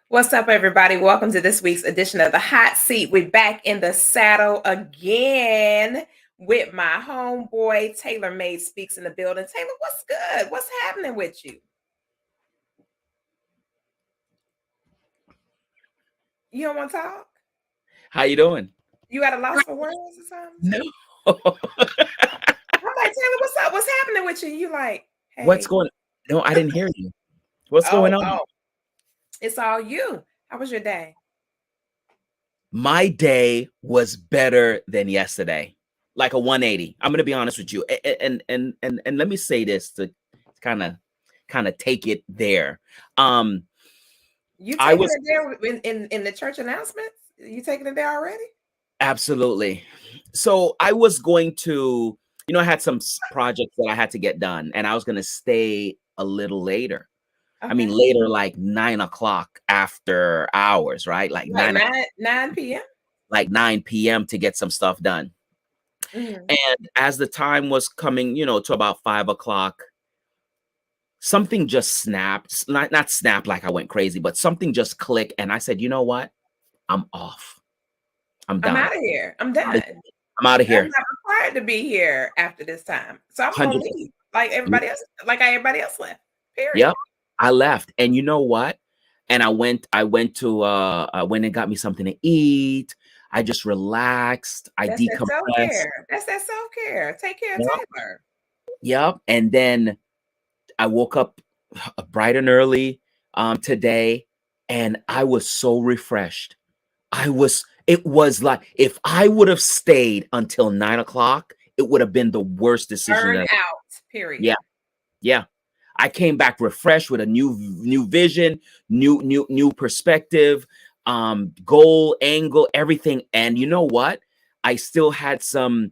What's up, everybody? Welcome to this week's edition of the Hot Seat. We're back in the saddle again with my homeboy Taylor Made Speaks in the building. Taylor, what's good? What's happening with you? You don't want to talk? How you doing? You at a loss for words or something? No. I'm like, Taylor, what's up? What's happening with you? You like, What's hey, going No, I didn't hear you. What's oh, going on? oh, it's all you. How was your day? My day was better than yesterday. Like a 180. I'm going to be honest with you. And let me say this to kind of take it there. Um You I taking was it there in the church announcements? You taking it there already? absolutely. So I was going to, I had some projects that I had to get done and I was going to stay a little later. I mean, Okay. later, like 9 o'clock after hours, right? Like 9 p.m. Like 9 p.m. to get some stuff done. Mhm. And as the time was coming, to about 5 o'clock, something just snapped. Not snapped like I went crazy, but something just clicked. And I said, you know what? I'm off. I'm I'm done. out of here. I'm I'm out of, done. I'm out of I'm here. not required to be here after this time. So I'm gonna 100%. leave like everybody else, like everybody else left. Period. Yep. I left. And you know what? And I went and got me something to eat. I just relaxed. I That's that decompressed. self-care. That's that self-care. Take care of Yep. Taylor. Yep. And then I woke up bright and early today, and I was so refreshed. It was like if I would have stayed until 9 o'clock, it would have been the worst decision. Burn out. Yeah, Period. yeah. I came back refreshed with a new vision, new perspective, goal, angle, everything. And you know what? I still had some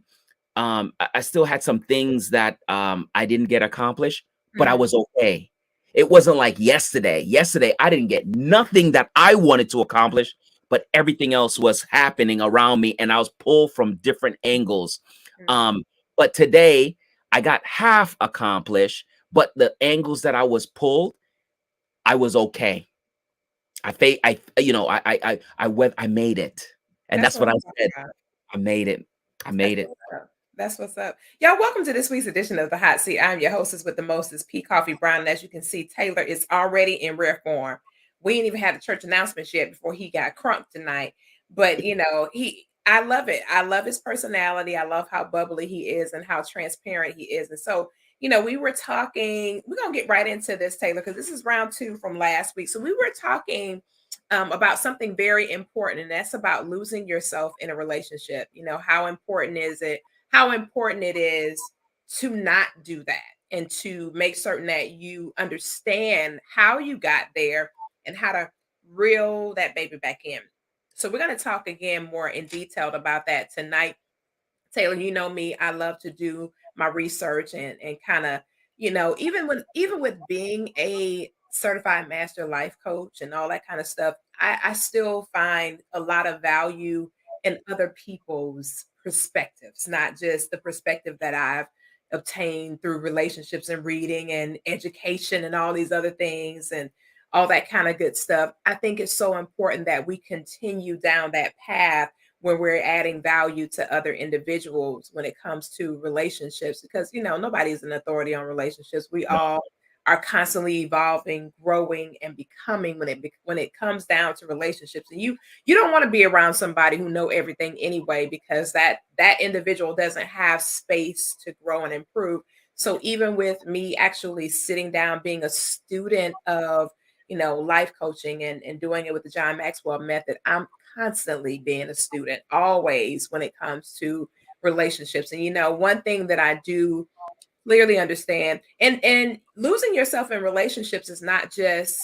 I still had some things that I didn't get accomplished, but I Mhm. was okay. It wasn't like yesterday. Yesterday, I didn't get nothing that I wanted to accomplish, but everything else was happening around me, and I was pulled from different angles. Mhm. Um, but today, I got half accomplished, but the angles that I was pulled, I was okay. I made it, and That's that's what what I I'm talking said. about. I made it. I That's made it. what's up. That's what's up. Y'all, welcome to this week's edition of the Hot Seat. I'm your hostess with the mostest, P. Coffee Brown. And as you can see, Taylor is already in rare form. We ain't even had the church announcements yet before he got crunk tonight. But I love it. I love his personality. I love how bubbly he is and how transparent he is. And so, we were talking, we're gonna get right into this, Taylor, because this is round two from last week. So we were talking about something very important, and that's about losing yourself in a relationship. How important is it? How important it is to not do that and to make certain that you understand how you got there and how to reel that baby back in. So we're going to talk again more in detail about that tonight. Taylor, you know me, I love to do my research and kind of, even with being a certified master life coach and all that kind of stuff, I still find a lot of value in other people's perspectives, not just the perspective that I've obtained through relationships and reading and education and all these other things and all that kind of good stuff. I think it's so important that we continue down that path when we're adding value to other individuals when it comes to relationships, because nobody's an authority on relationships. We all are constantly evolving, growing, and becoming when it comes down to relationships. And you don't want to be around somebody who know everything anyway, because that individual doesn't have space to grow and improve. So even with me actually sitting down, being a student of life coaching and doing it with the John Maxwell method, I'm constantly being a student, always, when it comes to relationships. And one thing that I do clearly understand, and losing yourself in relationships is not just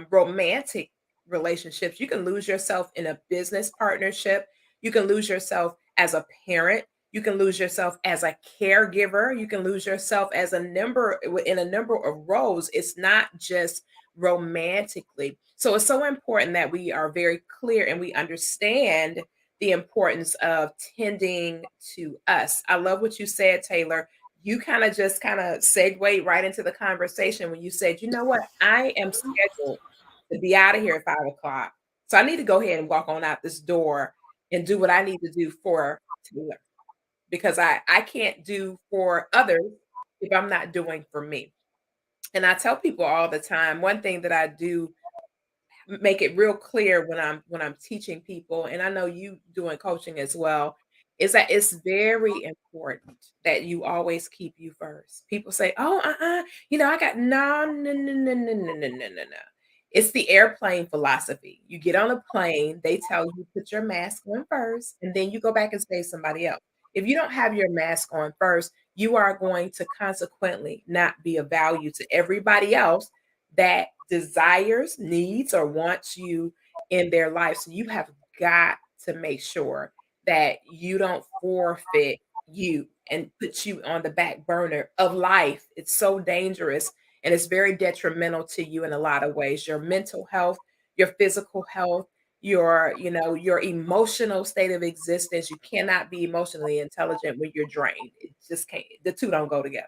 romantic relationships. You can lose yourself in a business partnership. You can lose yourself as a parent. You can lose yourself as a caregiver. You can lose yourself as a number in a number of roles. It's not just romantically. So it's so important that we are very clear and we understand the importance of tending to us. I love what you said, Taylor. You kind of segued right into the conversation when you said, you know what, I am scheduled to be out of here at 5 o'clock. So I need to go ahead and walk on out this door and do what I need to do for Taylor because I can't do for others if I'm not doing for me. And I tell people all the time, one thing that I do make it real clear when I'm teaching people, and I know you doing coaching as well, is that it's very important that you always keep you first. People say, "Oh, I got no, no, no, no, no, no, no, no, no, no." It's the airplane philosophy. You get on a plane, they tell you put your mask on first, and then you go back and save somebody else. If you don't have your mask on first, you are going to consequently not be of value to everybody else that desires, needs, or wants you in their life. So you have got to make sure that you don't forfeit you and put you on the back burner of life. It's so dangerous and it's very detrimental to you in a lot of ways. Your mental health, your physical health, your emotional state of existence. You cannot be emotionally intelligent when you're drained. It just can't. The two don't go together.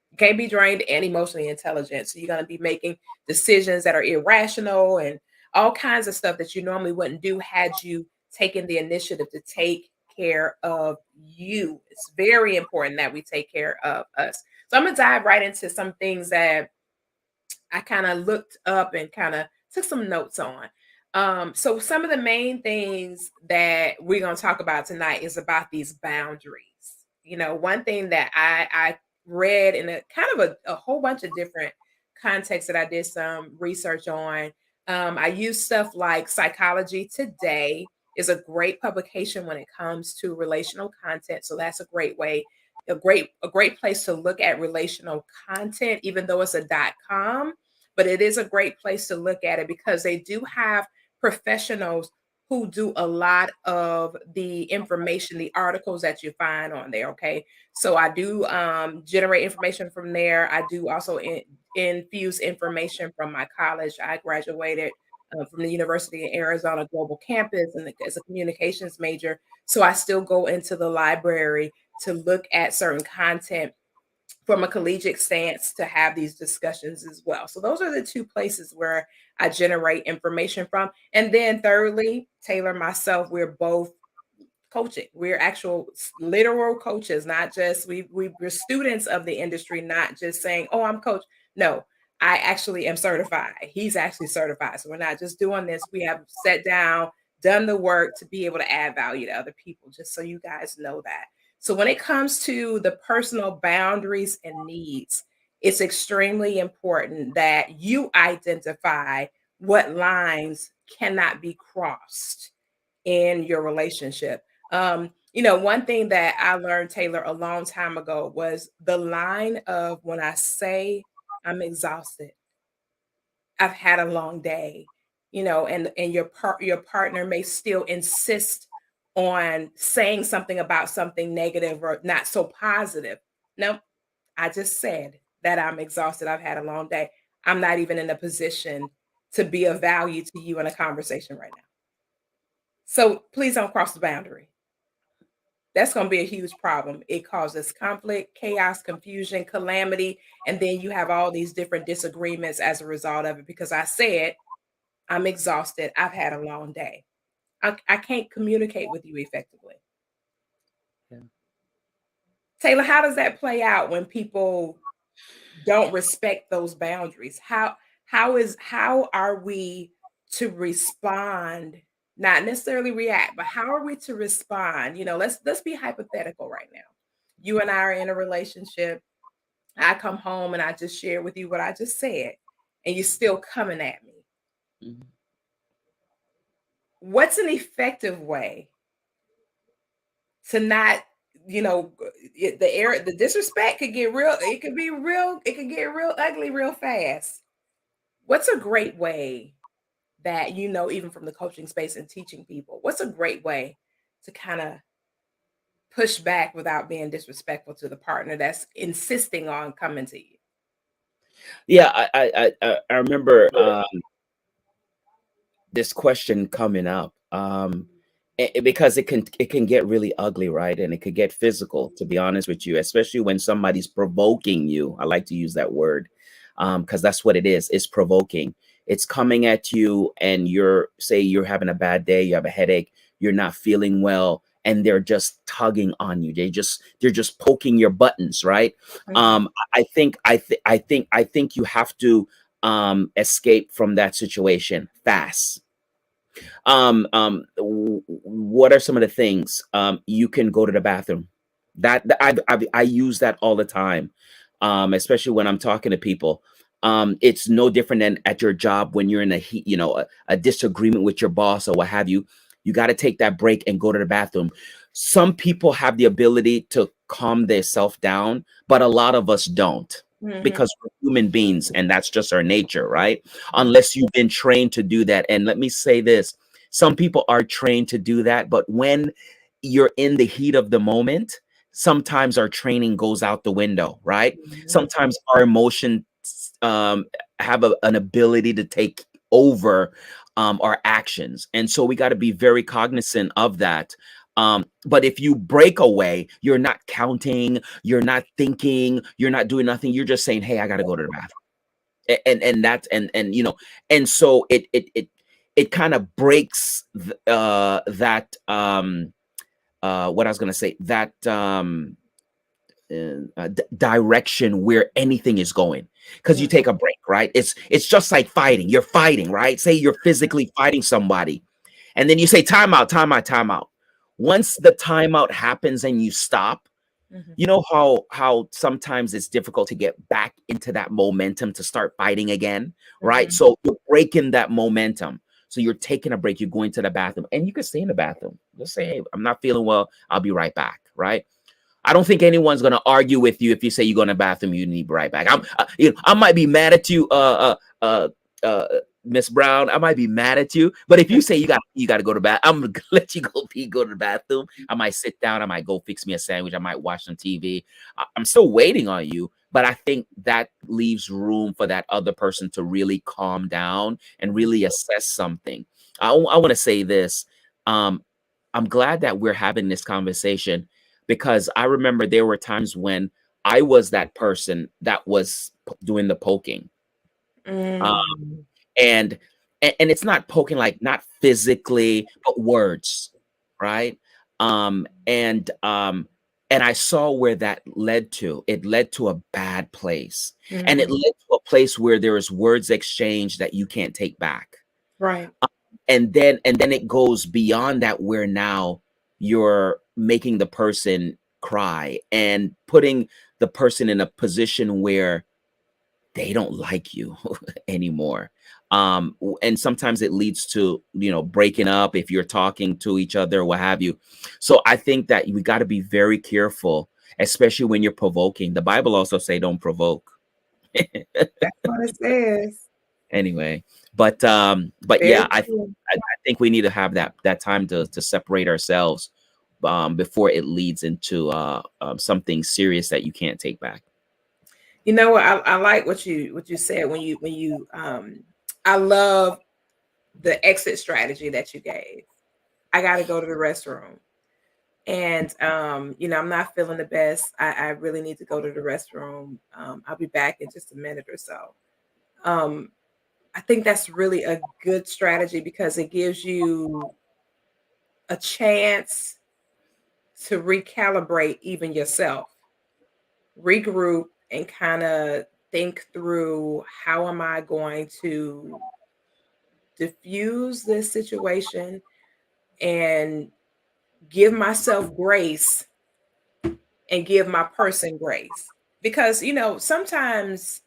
You can't be drained and emotionally intelligent. So you're going to be making decisions that are irrational and all kinds of stuff that you normally wouldn't do had you taken the initiative to take care of you. It's very important that we take care of us. So I'm going to dive right into some things that I kind of looked up and kind of took some notes on. So some of the main things that we're going to talk about tonight is about these boundaries. One thing that I read in a kind of a whole bunch of different contexts that I did some research on. I use stuff like Psychology Today is a great publication when it comes to relational content. So that's a great way, a great place to look at relational content, even though it's a .com, but it is a great place to look at it because they do have professionals who do a lot of the information, the articles that you find on there. Okay. So I do generate information from there. I do also infuse information from my college. I graduated from the University of Arizona Global Campus and as a communications major. So I still go into the library to look at certain content from a collegiate stance to have these discussions as well. So those are the two places where I generate information from. And then thirdly, Taylor, myself, we're both coaching. We're actual literal coaches, not just we're students of the industry, not just saying, "Oh, I'm coach." No, I actually am certified. He's actually certified. So we're not just doing this. We have sat down, done the work to be able to add value to other people, just so you guys know that. So when it comes to the personal boundaries and needs, it's extremely important that you identify what lines cannot be crossed in your relationship. One thing that I learned, Taylor, a long time ago was the line of when I say I'm exhausted, I've had a long day, and your partner may still insist on saying something about something negative or not so positive. No, I just said that I'm exhausted. I've had a long day. I'm not even in a position to be of value to you in a conversation right now. So please don't cross the boundary. That's going to be a huge problem. It causes conflict, chaos, confusion, calamity, and then you have all these different disagreements as a result of it because I said, I'm exhausted. I've had a long day. I can't communicate with you effectively. Yeah. Taylor, how does that play out when people don't respect those boundaries? How are we to respond, not necessarily react, but how are we to respond? Let's be hypothetical right now. You and I are in a relationship. I come home and I just share with you what I just said, and you're still coming at me. Mhm. What's an effective way to not, the disrespect could get real, it could get real ugly real fast. What's a great way that, even from the coaching space and teaching people, what's a great way to kind of push back without being disrespectful to the partner that's insisting on coming to you? Yeah, I remember this question coming up because it can get really ugly, right? And it could get physical, to be honest with you, especially when somebody's provoking you. I like to use that word because that's what it is. It's provoking. it's coming at you, and you're having a bad day, you have a headache, you're not feeling well, and they're just tugging on you. They're just poking your buttons, right? Mhm. I think you have to escape from that situation fast. What are some of the things? You can go to the bathroom. I use that all the time, especially when I'm talking to people. It's no different than at your job when you're in a heat, a disagreement with your boss or what have you. You got to take that break and go to the bathroom. Some people have the ability to calm themselves down, but a lot of us don't, Mhm. because we're human beings and that's just our nature, right? Mhm. Unless you've been trained to do that. And let me say this, some people are trained to do that, but when you're in the heat of the moment, sometimes our training goes out the window, right? Mhm. Sometimes our emotions um, have an ability to take over our actions. And so we got to be very cognizant of that. But if you break away, you're not counting, you're not thinking, you're not doing nothing. You're just saying, "Hey, I got to go to the bathroom." And that's and and so it kind of breaks that what I was going to say, that direction where anything is going, because you Mhm. take a break, right? It's just like fighting. You're fighting, right? Say you're physically fighting somebody, and then you say time out, time out, time out. Once the timeout happens and you stop, Mhm. you know how sometimes it's difficult to get back into that momentum to start fighting again, right? Mhm. So you're breaking that momentum. So you're taking a break, you're going to the bathroom, and you can stay in the bathroom. Just say, "Hey, I'm not feeling well. I'll be right back." Right? I don't think anyone's gonna argue with you if you say you go in the bathroom, you need to be right back. I might be mad at you, Miss Brown. I might be mad at you, but if you say you got to go to bath, I'm gonna let you go to the bathroom. I might sit down. I might go fix me a sandwich. I might watch some TV. I'm still waiting on you, but I think that leaves room for that other person to really calm down and really assess something. I want to say this. Um, I'm glad that we're having this conversation, because I remember there were times when I was that person that was doing the poking. Uh, Mm. and and it's not poking, like, not physically, but words, right? And I saw where that led to. It led to a bad place. And it Mhm. led to a place where there is words exchanged that you can't take back. Right. And then it goes beyond that, where now you're making the person cry and putting the person in a position where they don't like you anymore. And sometimes it leads to, breaking up if you're talking to each other, what have you. So I think that we got to be very careful, especially when you're provoking. The Bible also say don't provoke. That's what it says. Anyway, but Very yeah, true. I think we need to have that time to separate ourselves, before it leads into something serious that you can't take back. You know what? I like what you said I love the exit strategy that you gave. I gotta go to the restroom. And I'm not feeling the best. I really need to go to the restroom. I'll be back in just a minute or so. Um, I think that's really a good strategy because it gives you a chance to recalibrate even yourself, regroup, and kind of think through how am I going to diffuse this situation and give myself grace and give my person grace. Because sometimes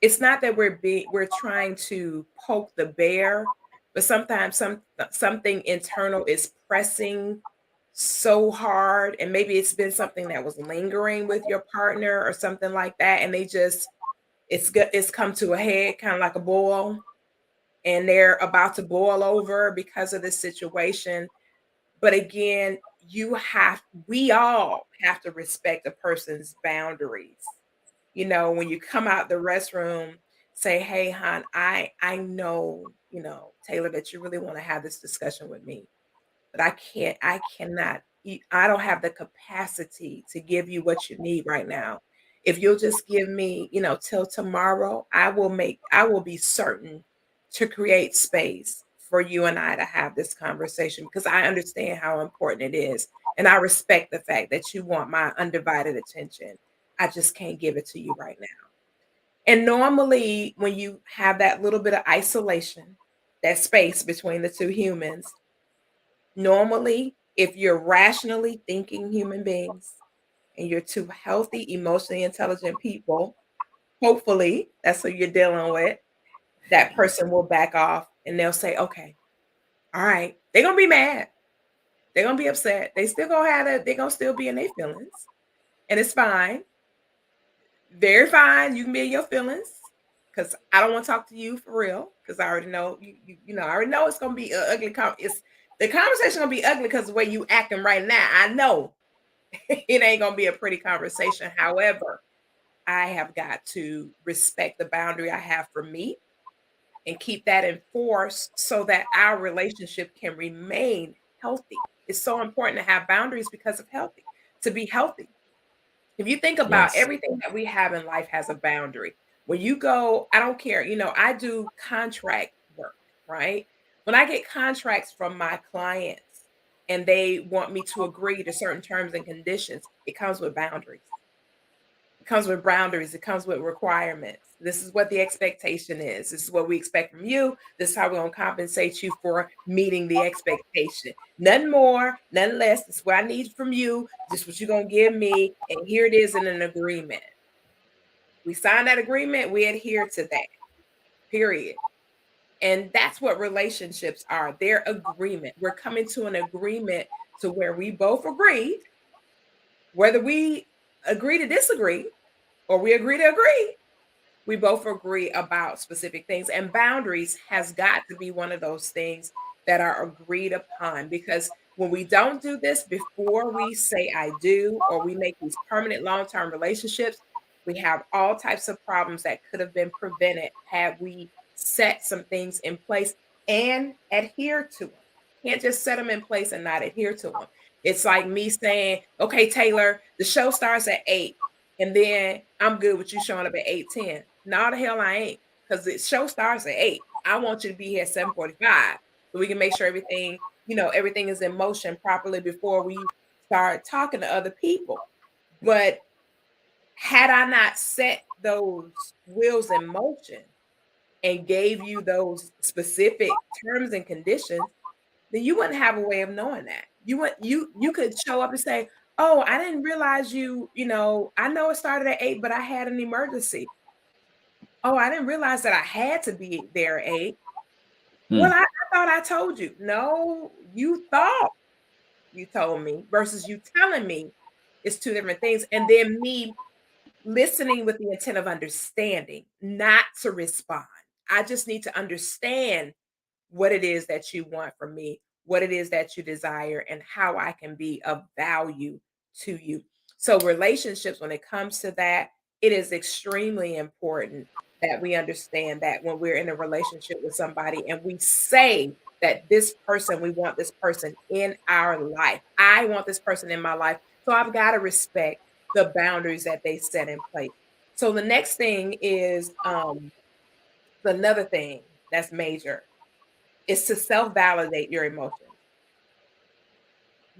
it's not that we're trying to poke the bear, but sometimes something internal is pressing so hard, and maybe it's been something that was lingering with your partner or something like that, and it's come to a head, kind of like a boil, and they're about to boil over because of this situation. But again, we all have to respect a person's boundaries. When you come out the restroom, say, "Hey, hon, I know, Taylor, that you really want to have this discussion with me, but I cannot. I don't have the capacity to give you what you need right now. If you'll just give me, till tomorrow, I will be certain. to create space for you and I to have this conversation because I understand how important it is. And I respect the fact that you want my undivided attention. I just can't give it to you right now. And normally, when you have that little bit of isolation, that space between the two humans, normally, if you're rationally thinking human beings and you're two healthy, emotionally intelligent people, hopefully that's who you're dealing with, that person will back off and they'll say, okay, all right, they're gonna be mad. They're gonna be upset. They still gonna have that, they're gonna still be in their feelings. And it's fine. Very fine. You can be in your feelings. Cause I don't want to talk to you for real. Cause I already know you know, I already know it's gonna be ugly. It's the conversation gonna be ugly because the way you acting right now. I know it ain't gonna be a pretty conversation. However, I have got to respect the boundary I have for me and keep that in force so that our relationship can remain healthy. It's so important to have boundaries because of healthy, to be healthy. If you think about Yes. everything that we have in life has a boundary. When you go, I don't care, you know, I do contract work, right? When I get contracts from my clients and they want me to agree to certain terms and conditions, it comes with boundaries. It comes with boundaries. It comes with requirements. This is what the expectation is. This is what we expect from you. This is how we're going to compensate you for meeting the expectation. Nothing more, nothing less. This is what I need from you. This is what you're going to give me. And here it is in an agreement. We sign that agreement, we adhere to that, period. And that's what relationships are. They're agreement. We're coming to an agreement to where we both agree, whether we agree to disagree or we agree to agree, we both agree about specific things, and boundaries has got to be one of those things that are agreed upon, because when we don't do this before we say I do or we make these permanent long-term relationships, we have all types of problems that could have been prevented had we set some things in place and adhere to them. Can't just set them in place and not adhere to them. It's like me saying, okay, Taylor, the show starts at 8, and then I'm good with you showing up at 8:10. No, the hell I ain't, because the show starts at 8. I want you to be here at 7:45 so we can make sure everything, you know, everything is in motion properly before we start talking to other people. But had I not set those wheels in motion and gave you those specific terms and conditions, then you wouldn't have a way of knowing that. You could show up and say, "Oh, I didn't realize you know, I know it started at 8, but I had an emergency. Oh, I didn't realize that I had to be there at 8. Hmm. Well, I thought I told you." No, you thought you told me versus you telling me it's two different things. And then me listening with the intent of understanding, not to respond. I just need to understand what it is that you want from me, what it is that you desire, and how I can be of value to you. So, relationships, when it comes to that, it is extremely important that we understand that when we're in a relationship with somebody and we say that this person, we want this person in our life. I want this person in my life. So, I've got to respect the boundaries that they set in place. So, the next thing is another thing that's major is to self-validate your emotions.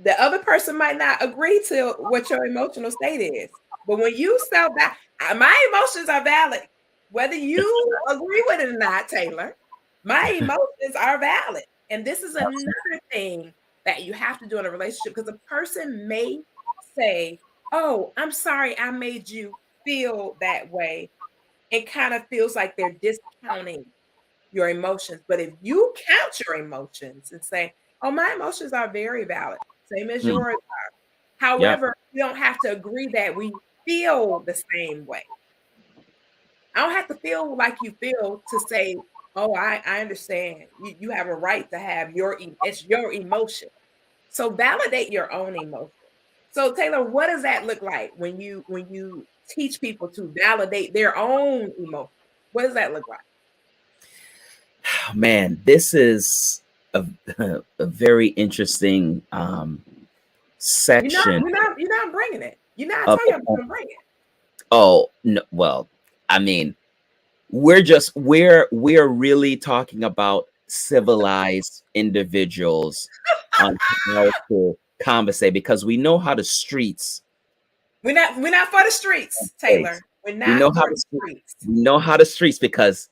The other person might not agree to what your emotional state is, but when you my emotions are valid, whether you agree with it or not, Taylor. My emotions are valid, and this is another thing that you have to do in a relationship because a person may say, "Oh, I'm sorry, I made you feel that way." It kind of feels like they're discounting your emotions. But if you count your emotions and say, "Oh, my emotions are very valid, same as Hmm. yours." Yep. However, we don't have to agree that we feel the same way. I don't have to feel like you feel to say, "Oh, I understand. You have a right to have it's your emotion." So validate your own emotion. So Taylor, what does that look like when you teach people to validate their own emotion? What does that look like? Man, this is a, a very interesting section You're not bringing it. I of tell the you I'm whole. gonna bring it. Oh no, well, I mean, we're really talking about civilized individuals on how to conversate because we know how the streets We're not for the streets, operates. Taylor. We're We not know how for the the streets. we know how the streets because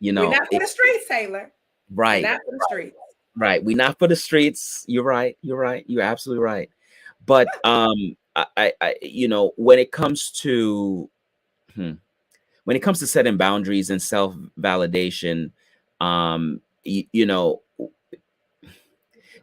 We're not for it the streets, Taylor. We're right, not for the streets. right. We're not for the streets. You're right. You're right. You're absolutely right. But when it comes to hmm, when it comes to setting boundaries and self validation, you know,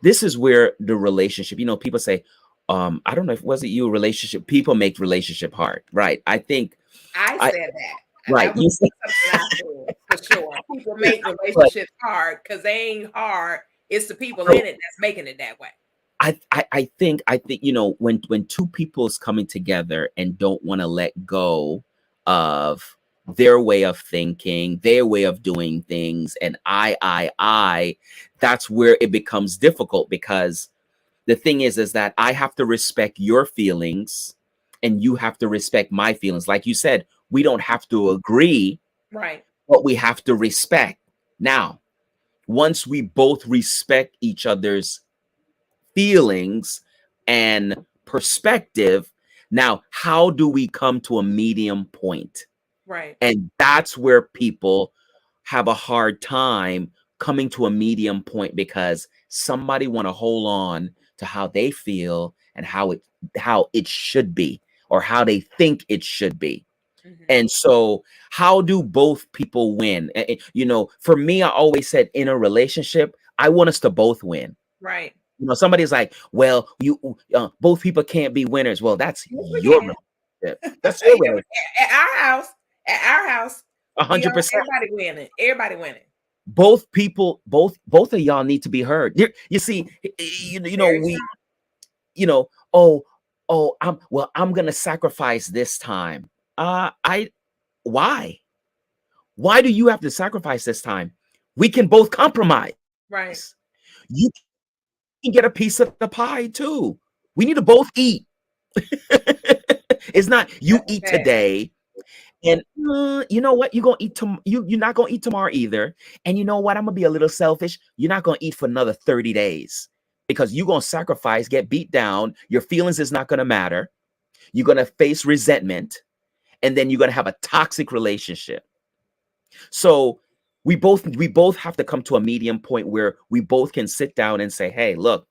this is where the relationship. People say, I don't know if was it you relationship. People make relationship hard, right? I think I I said that. right. That was You said, something I said for sure. People make but relationships hard because they ain't hard. It's the people so in it that's making it that way. I think when two people is coming together and don't want to let go of their way of thinking, their way of doing things, and I, that's where it becomes difficult because the thing is that I have to respect your feelings and you have to respect my feelings. Like you said, we don't have to agree, Right. but we have to respect. Now, once we both respect each other's feelings and perspective. Now, how do we come to a medium point? Right. And that's where people have a hard time coming to a medium point because somebody want to hold on to how they feel and how it should be or how they think it should be. Hmm. And so, how do both people win? For me, I always said in a relationship, I want us to both win. Right. Somebody's like, well, you both people can't be winners. Well, that's Yes, we your can. relationship. That's your Yeah, relationship. at our house, a we hundred are percent. everybody winning. Everybody winning. Both people, both of y'all need to be heard. You see, Very we, true. oh, I'm gonna sacrifice this time. I why? Why do you have to sacrifice this time? We can both compromise. Right. You can get a piece of the pie too. We need to both eat. It's not you eat That's a fact. today and you know what? You're gonna eat you're not gonna eat tomorrow either. And you know what? I'm gonna be a little selfish. You're not gonna eat for another 30 days because you're gonna sacrifice, get beat down. Your feelings is not gonna matter. You're gonna face resentment, and then you're gonna have a toxic relationship. So we both have to come to a medium point where we both can sit down and say, hey, look,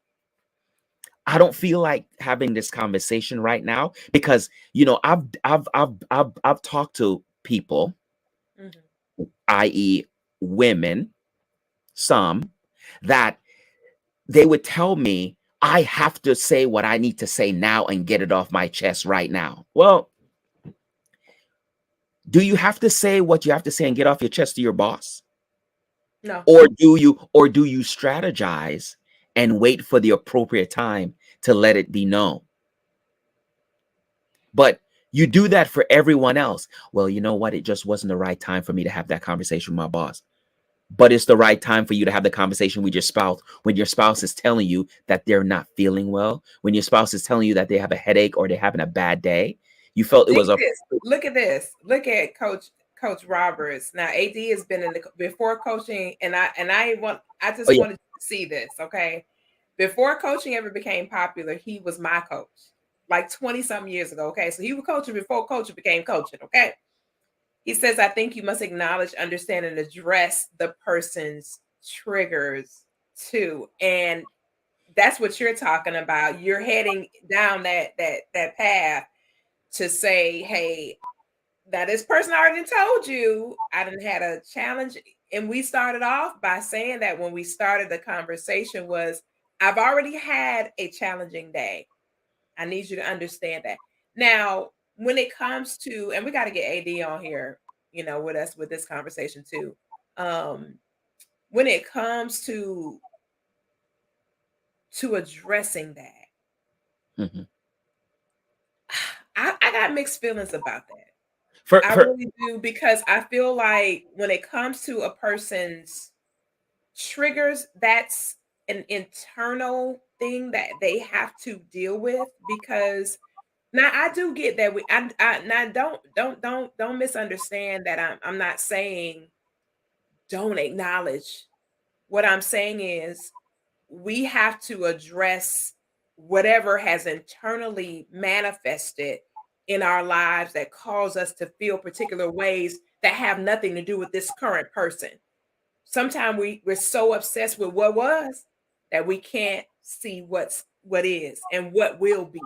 I don't feel like having this conversation right now because I've talked to people, Hmm. i.e., women, some that they would tell me I have to say what I need to say now and get it off my chest right now. Well, do you have to say what you have to say and get off your chest to your boss? No. Or do you strategize and wait for the appropriate time to let it be known? But you do that for everyone else. Well, you know what? It just wasn't the right time for me to have that conversation with my boss. But it's the right time for you to have the conversation with your spouse when your spouse is telling you that they're not feeling well, when your spouse is telling you that they have a headache or they're having a bad day. You felt it Dig was a this. Look at this. Look at Coach Roberts. Now AD has been in the before coaching, and I oh just yeah, wanted you to see this, okay? Before coaching ever became popular, he was my coach, like 20 something years ago. Okay, so he was coaching before coaching became coaching. Okay, he says, I think you must acknowledge, understand, and address the person's triggers too, and that's what you're talking about. You're heading down that path to say, hey, now this person already told you I didn't had a challenge. And we started off by saying that when we started the conversation was, I've already had a challenging day. I need you to understand that. Now, when it comes to, and we got to get AD on here, with us with this conversation too. Um, when it comes to addressing that, mhm. I got mixed feelings about that. for I for really do because I feel like when it comes to a person's triggers, that's an internal thing that they have to deal with because Now I do get that I now don't misunderstand that I'm not saying don't acknowledge. What I'm saying is we have to address whatever has internally manifested in our lives that cause us to feel particular ways that have nothing to do with this current person. Sometimes we're so obsessed with what was that we can't see what is and what will be.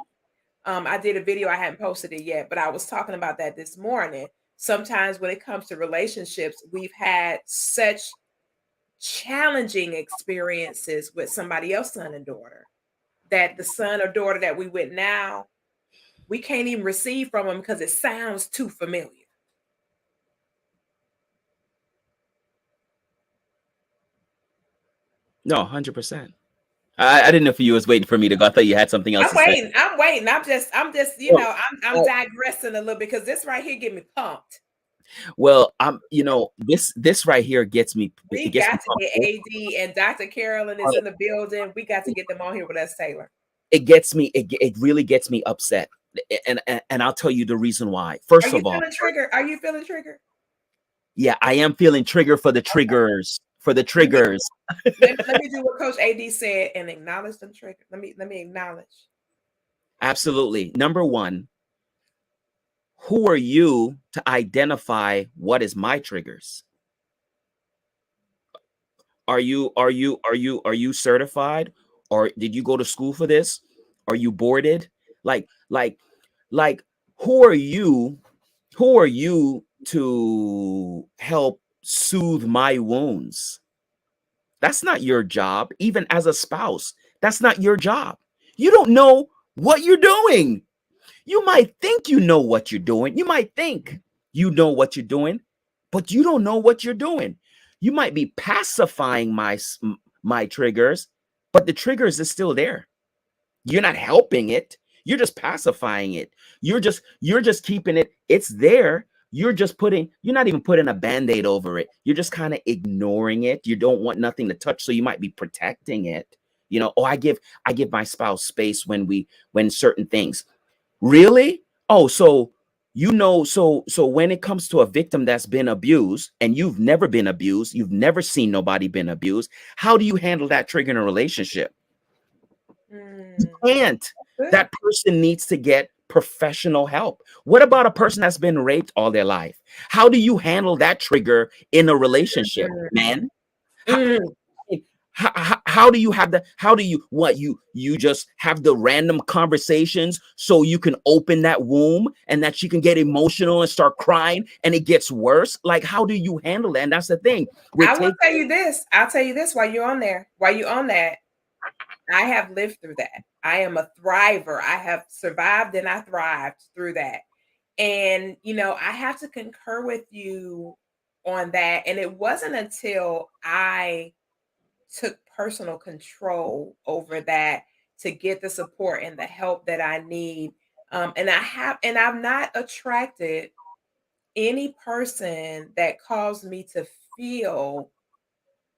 I did a video, I hadn't posted it yet, but I was talking about that this morning. Sometimes when it comes to relationships, we've had such challenging experiences with somebody else's son and daughter that the son or daughter that we with now, we can't even receive from them because it sounds too familiar. No, 100%. I didn't know if you was waiting for me to go. I thought you had something else I'm to say. waiting. I'm waiting. I'm just, No, I'm digressing a little bit because this right here get me pumped. well, this right here gets me. It We gets me got to pumped. get AD and Dr. Carolyn is in the building. We got to get them on here with us, Taylor. It gets me. It really gets me upset, and I'll tell you the reason why. Are First you of all, feeling triggered? Are you feeling triggered? yeah, I am feeling triggered for the Okay. triggers. For the Let me triggers. let me do what Coach AD said and acknowledge them trigger. Let me acknowledge. Absolutely. Number one, who are you to identify what is my triggers? Are you certified? Or did you go to school for this? Are you boarded? Like like like who are you? Who are you to help soothe my wounds? That's not your job, even as a spouse. That's not your job. You don't know what you're doing. You might think you know what you're doing. You might think you know what you're doing, but you don't know what you're doing. You might be pacifying my triggers, but the triggers is still there. You're not helping it. You're just pacifying it. You're just keeping it. It's there. You're not even putting a band-aid over it. You're just kind of ignoring it. You don't want nothing to touch, so you might be protecting it. Oh, I give my spouse space when certain things. Really? Oh, so when it comes to a victim that's been abused and you've never been abused, you've never seen nobody been abused, how do you handle that trigger in a relationship? Mm, Can't. good. That person needs to get professional help. What about a person that's been raped all their life? How do you handle that trigger in a relationship, Mm, man? How, mm. how do you have the how do you what you just have the random conversations so you can open that womb and that she can get emotional and start crying and it gets worse? Like, how do you handle that? And that's the thing. We're I will taking tell you this. I'll tell you this while you're on there. While you're on that, I have lived through that. I am a thriver. I have survived and I thrived through that. And, I have to concur with you on that. And it wasn't until I took personal control over that to get the support and the help that I need. And I've not attracted any person that caused me to feel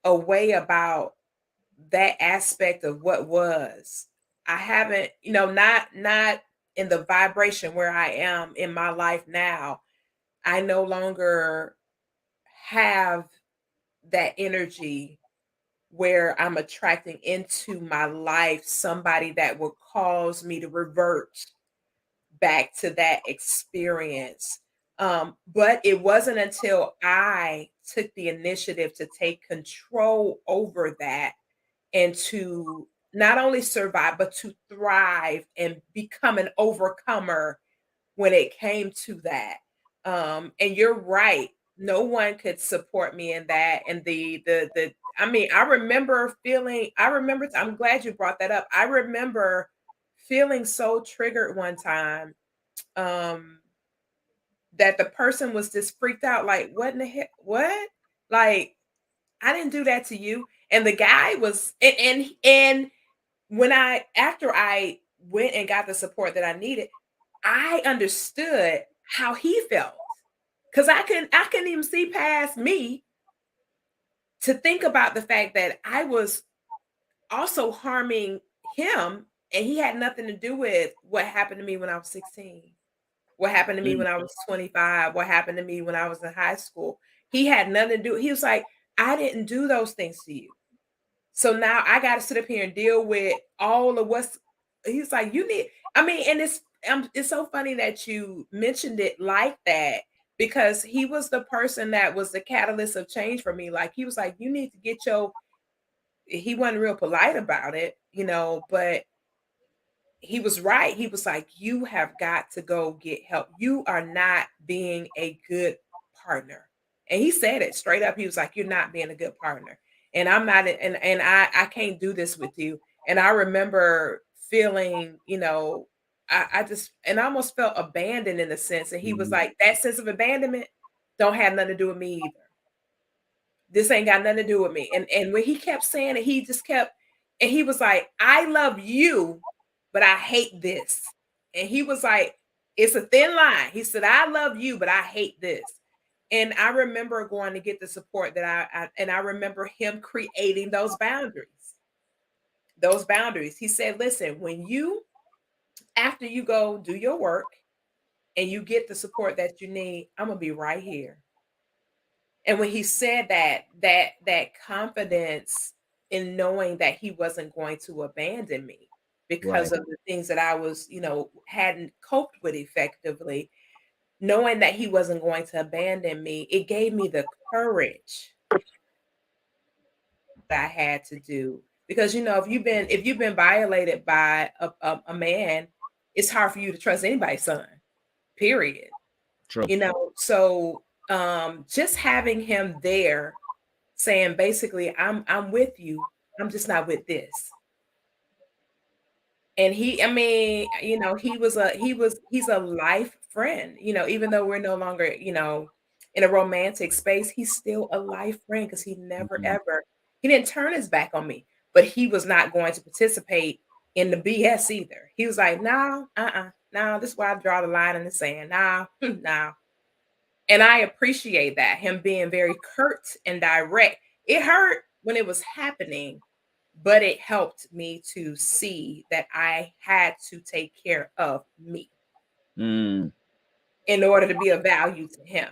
a way about that aspect of what was. I haven't, not in the vibration where I am in my life now. I no longer have that energy where I'm attracting into my life somebody that will cause me to revert back to that experience. But it wasn't until I took the initiative to take control over that and to not only survive, but to thrive and become an overcomer when it came to that. And you're right. No one could support me in that. And I mean, I remember, I'm glad you brought that up. I remember feeling so triggered one time, um, that the person was just freaked out, like, what in the heck? What? Like, I didn't do that to you. And the guy was, and when after I went and got the support that I needed, I understood how he felt. Cause I couldn't even see past me to think about the fact that I was also harming him And he had nothing to do with what happened to me when I was 16, what happened to me Mm, when I was 25, what happened to me when I was in high school. He had nothing to do. He was like, I didn't do those things to you. So now I got to sit up here and deal with all of what's. He's like, you need. I mean, and it's so funny that you mentioned it like that because he was the person that was the catalyst of change for me. Like he was like, you need to get your. He wasn't real polite about it, but he was right. He was like, "You have got to go get help. You are not being a good partner." And he said it straight up. He was like, "You're not being a good partner." And I'm not and I can't do this with you. And I remember feeling, I just and I almost felt abandoned in a sense. And he was mm, like, "That sense of abandonment don't have nothing to do with me either. This ain't got nothing to do with me." And when he kept saying it, he just kept and he was like, "I love you, but I hate this." And he was like, "It's a thin line." He said, "I love you, but I hate this." And I remember going to get the support that and I remember him creating those boundaries. Those boundaries. He said, "Listen, when you after you go do your work and you get the support that you need, I'm gonna be right here." And when he said that confidence in knowing that he wasn't going to abandon me because right. of the things that I was, hadn't coped with effectively, knowing that he wasn't going to abandon me, it gave me the courage that I had to do. Because if you've been violated by a man, it's hard for you to trust anybody's son. Period. True. So just having him there saying basically, I'm with you. I'm just not with this. And I mean, he's a life friend, even though we're no longer, in a romantic space, he's still a life friend because Mhm. he didn't turn his back on me, but he was not going to participate in the BS either. He was like, no, no, this is why I draw the line in the sand. No, no. And I appreciate that, him being very curt and direct. It hurt when it was happening, but it helped me to see that I had to take care of me Mm, in order to be of value to him.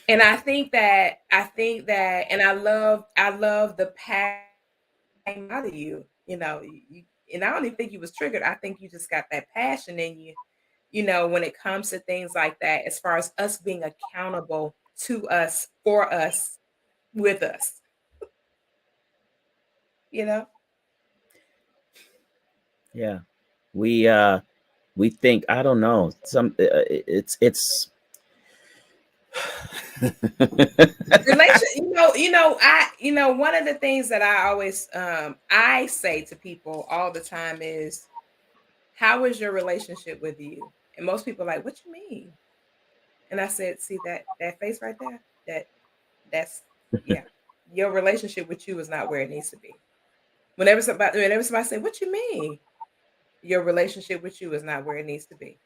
And I think that, and I love the passion out of you, and I don't even think you was triggered. I think you just got that passion in you, when it comes to things like that, as far as us being accountable to us, for us, with us, you know? yeah. We we think, I don't know, it's One of the things that I always I say to people all the time is, how is your relationship with you? And most people are like, what you mean? And I said, see that face right there? That's yeah. Your relationship with you is not where it needs to be. Whenever somebody say, what you mean? Your relationship with you is not where it needs to be.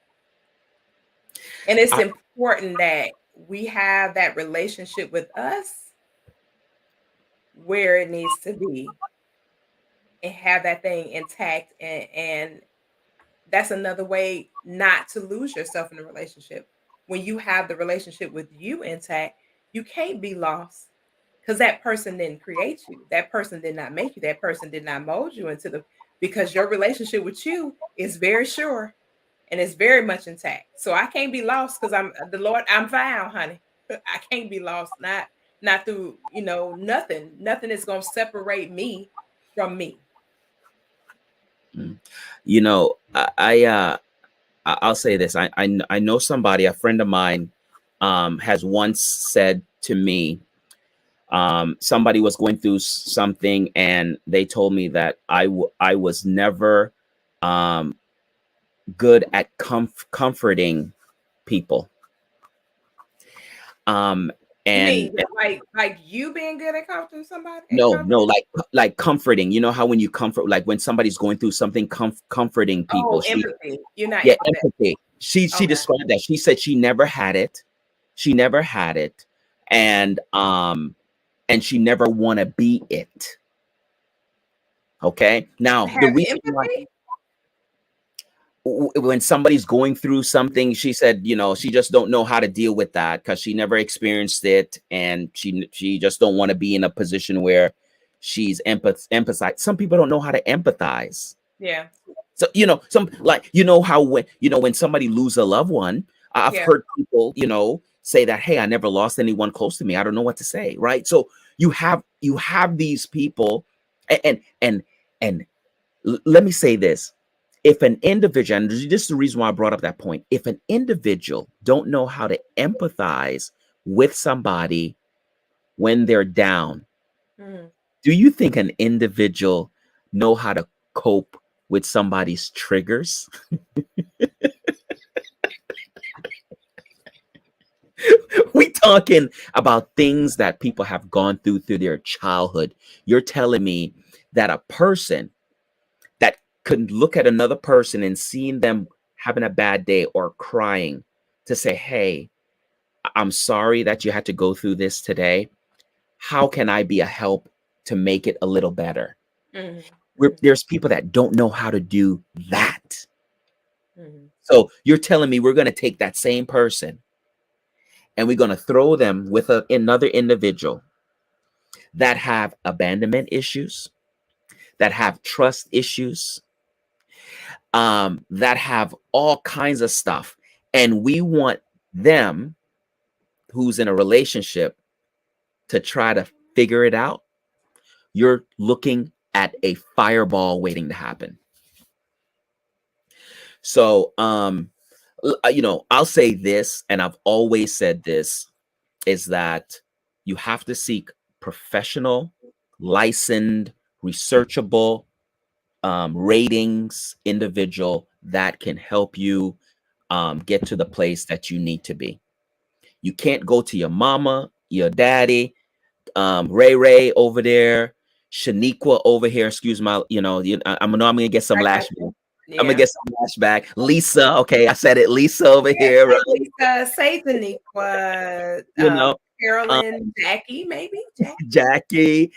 And it's I, important that we have that relationship with us where it needs to be and have that thing intact, and that's another way not to lose yourself in a relationship. When you have the relationship with you intact, you can't be lost because that person didn't create you. That person did not make you. That person did not mold you because your relationship with you is very sure and it's very much intact. So I can't be lost because I'm the Lord. I'm found, honey. I can't be lost. Not through nothing. Nothing is gonna separate me from me. mm, I'll say this. I know somebody, a friend of mine, has once said to me, somebody was going through something, and they told me that I was never um, good at comforting people. Um, You and mean like you being good at comforting somebody at no, no, comforting? like comforting. You know how when you comfort, like when somebody's going through something, comforting people. Oh, empathy. You're not Yeah, empathetic. empathy. She Okay. described that. She said she never had it. She never had it, and she never want to be it. Okay. Now the Have reason why, empathy? when somebody's going through something, she said, she just don't know how to deal with that because she never experienced it, and she just don't want to be in a position where she's empathize. Some people don't know how to empathize. Yeah. So some, like, how when somebody lose a loved one, I've Yeah. heard people say that, hey, I never lost anyone close to me, I don't know what to say, right? So you have these people, and let me say this. If an individual, and this is the reason why I brought up that point, if an individual don't know how to empathize with somebody when they're down, Mhm. do you think an individual know how to cope with somebody's triggers? We talking about things that people have gone through their childhood. You're telling me that a person that could look at another person and seeing them having a bad day or crying, to say, hey, I'm sorry that you had to go through this today. How can I be a help to make it a little better? Mhm. Mhm. There's people that don't know how to do that. Mhm. So you're telling me we're going to take that same person and we're going to throw them with another individual that have abandonment issues, that have trust issues, that have all kinds of stuff, and we want them, who's in a relationship, to try to figure it out. You're looking at a fireball waiting to happen. So, I'll say this, and I've always said this, is that you have to seek professional, licensed, researchable, ratings individual that can help you get to the place that you need to be. You can't go to your mama, your daddy, Ray Ray over there, Shaniqua over here. Excuse my, I know I'm gonna get some I got lash. you. I'm gonna Yeah. get some flashback. Lisa, okay, I said it. Lisa over Yeah. here, right? Say Lisa, say Daniqua, You know, um, Carolyn, Jackie, maybe Jackie. Jackie.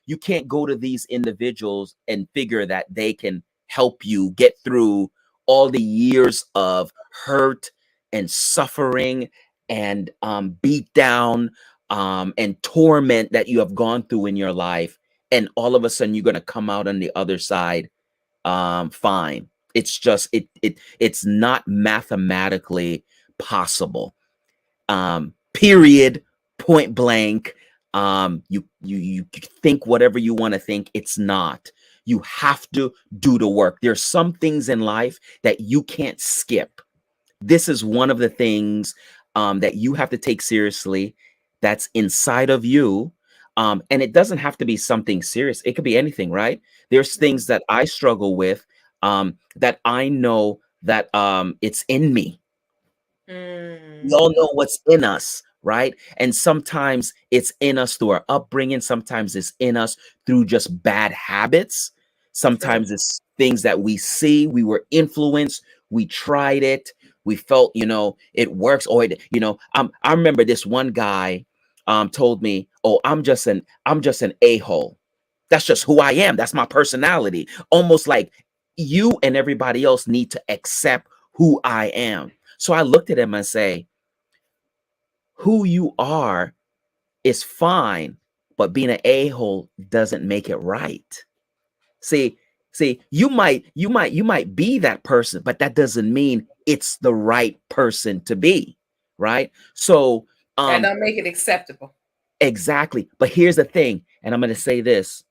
You can't go to these individuals and figure that they can help you get through all the years of hurt and suffering and beat down and torment that you have gone through in your life. And all of a sudden, you're gonna come out on the other side fine. It's just it's not mathematically possible. Period. Point blank. You think whatever you want to think. It's not. You have to do the work. There's some things in life that you can't skip. This is one of the things that you have to take seriously, that's inside of you. And it doesn't have to be something serious. It could be anything, right? There's things that I struggle with, that I know that it's in me. We all Mm, know what's in us, right? And sometimes it's in us through our upbringing. Sometimes it's in us through just bad habits. true. Sometimes it's things that we see, we were influenced, we tried it, we felt, it works. Or, I remember this one guy told me, oh, I'm just an a-hole. That's just who I am. That's my personality. Almost like you and everybody else need to accept who I am. So I looked at him and say, who you are is fine, but being an a-hole doesn't make it right. See, you might be that person, but that doesn't mean it's the right person to be, right? So, That um, don't make it acceptable. exactly. But here's the thing, and I'm going to say this.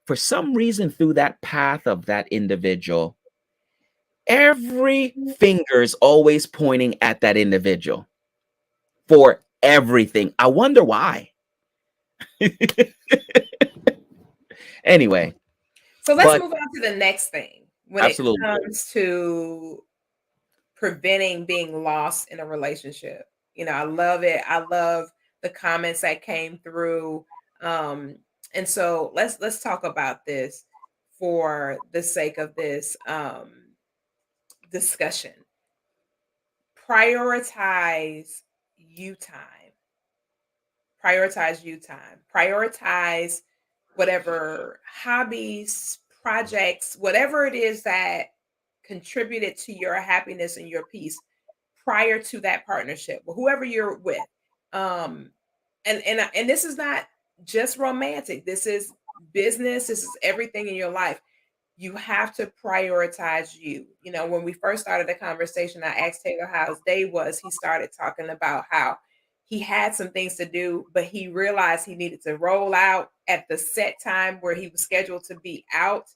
For some reason, through that path of that individual, every finger is always pointing at that individual for everything. I wonder why. Anyway, So let's but move on to the next thing when it absolutely. comes to preventing being lost in a relationship. I love it. I love the comments that came through. Um, and so let's talk about this for the sake of this discussion. Prioritize you time. Prioritize you time. Prioritize whatever hobbies, projects, whatever it is that contributed to your happiness and your peace prior to that partnership, or whoever you're with. Um, and this is not just romantic. This is business. This is everything in your life. You have to prioritize you. You know, when we first started the conversation, I asked Taylor how his day was. He started talking about how he had some things to do, but he realized he needed to roll out at the set time where he was scheduled to be out.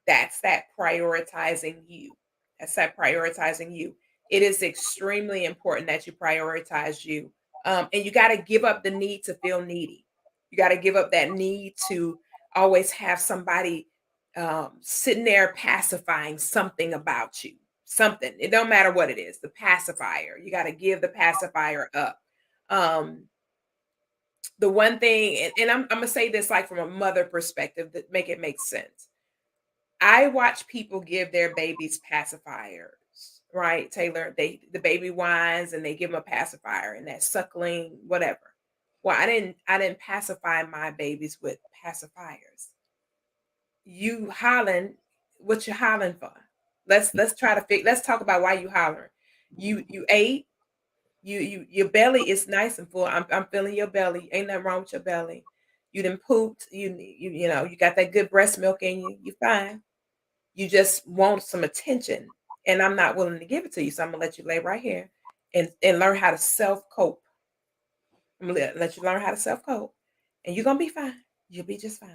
That's that prioritizing you. That's that prioritizing you. It is extremely important that you prioritize you. And you got to give up the need to feel needy. You got to give up that need to always have somebody sitting there pacifying something about you. Something. It don't matter what it is. The pacifier. You got to give the pacifier up. Um, the one thing, and I'm gonna say this like from a mother perspective that make it make sense. I watch people give their babies pacifiers, right, Taylor? The baby whines and they give them a pacifier and that suckling, whatever. Well, I didn't pacify my babies with pacifiers. You hollering, what you hollering for? Let's try to let's talk about why you hollering. You ate, your belly is nice and full. I'm feeling your belly. Ain't nothing wrong with your belly. You done pooped. You know, you got that good breast milk in you. You fine. You just want some attention, and I'm not willing to give it to you. So I'm gonna let you lay right here and learn how to self cope. I'm gonna let you learn how to self cope, and you're gonna be fine. You'll be just fine.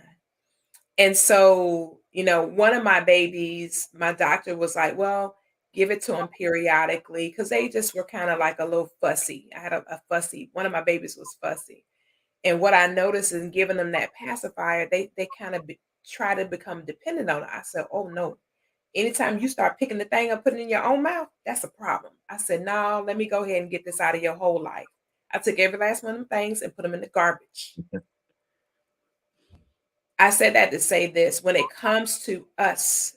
And so, you know, one of my babies, my doctor was like, "Well, give it to them periodically," because they just were kind of like a little fussy. I had a fussy. One of my babies was fussy, and what I noticed in giving them that pacifier, they kind of try to become dependent on it. I said, "Oh no." Anytime you start picking the thing up, putting it in your own mouth, that's a problem. I said, no, let me go ahead and get this out of your whole life. I took every last one of them things and put them in the garbage. I said that to say this: when it comes to us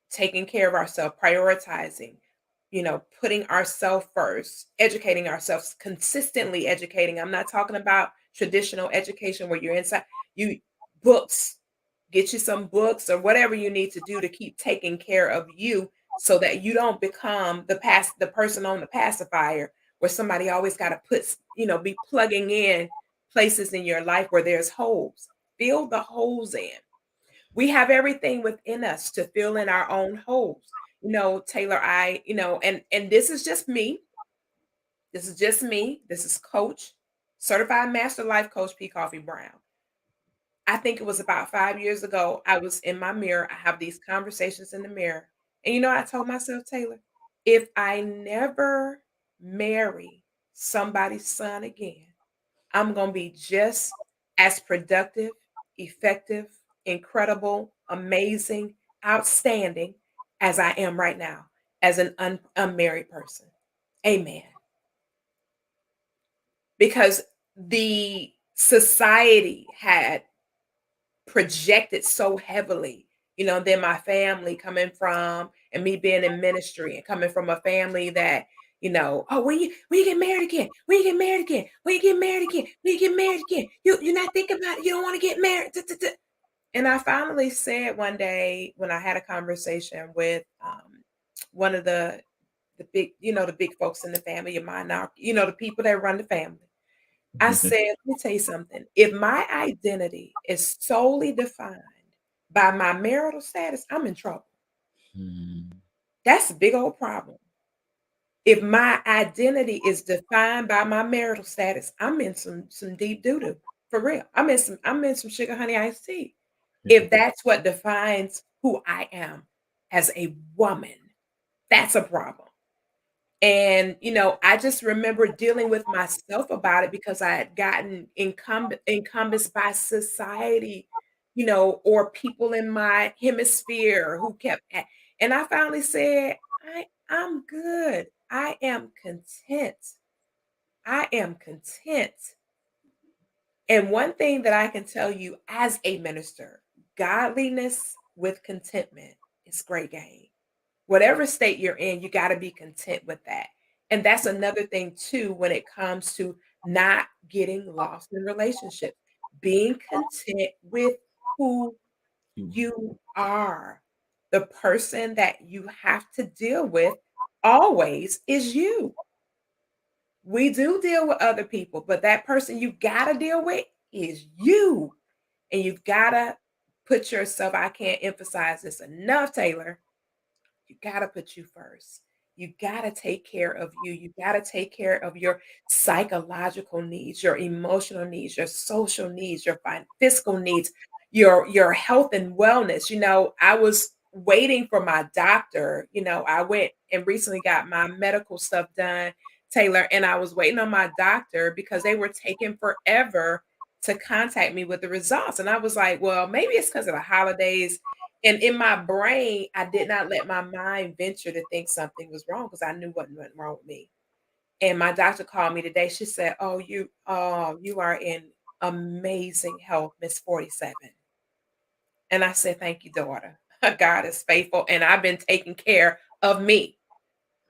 taking care of ourselves, prioritizing, you know, putting ourselves first, educating ourselves, consistently educating. I'm not talking about traditional education where you're inside you books. Get you some books or whatever you need to do to keep taking care of you so that you don't become the person on the pacifier where somebody always got to be plugging in places in your life where there's holes. Fill the holes in. We have everything within us to fill in our own holes. You know, Taylor, and this is just me. This is just me. This is coach, certified master life coach P. Coffee Brown. I think it was about 5 years ago. I was in my mirror. I have these conversations in the mirror. And you know, I told myself, Taylor, if I never marry somebody's son again, I'm going to be just as productive, effective, incredible, amazing, outstanding as I am right now as an unmarried person. Amen. Because the society had projected so heavily, you know, then my family coming from and me being in ministry and coming from a family that, you know, oh, when you get married again, when you get married again, when you get married again, when you get married again, you're not thinking about it, you don't want to get married. Duh, duh, duh. And I finally said one day when I had a conversation with one of the big, you know, the big folks in the family of mine now, you know, the people that run the family. I said, let me tell you something. If my identity is solely defined by my marital status, I'm in trouble. Mhm. That's a big old problem. If my identity is defined by my marital status, I'm in some deep doo doo for real. I'm in some sugar honey iced tea. If that's what defines who I am as a woman, that's a problem. And, you know, I just remember dealing with myself about it because I had gotten encompassed by society, you know, or people in my hemisphere who and I finally said, I'm good. I am content. I am content. And one thing that I can tell you as a minister, godliness with contentment is great game. Whatever state you're in, you got to be content with that. And that's another thing too when it comes to not getting lost in relationships. Being content with who You are. The person that you have to deal with always is you. We do deal with other people, but that person you gotta deal with is you. And you've gotta put yourself, I can't emphasize this enough, Taylor. You got to put you first. You got to take care of you. You got to take care of your psychological needs, your emotional needs, your social needs, your fiscal needs, your health and wellness. I was waiting for my doctor. I went and recently got my medical stuff done, Taylor, and I was waiting on my doctor because they were taking forever to contact me with the results. And I was like, well, maybe it's because of the holidays, and in my brain, I did not let my mind venture to think something was wrong because I knew what went wrong with me. And my doctor called me today. She said, you are in amazing health, Miss 47." And I said, "Thank you, daughter. God is faithful, and I've been taking care of me."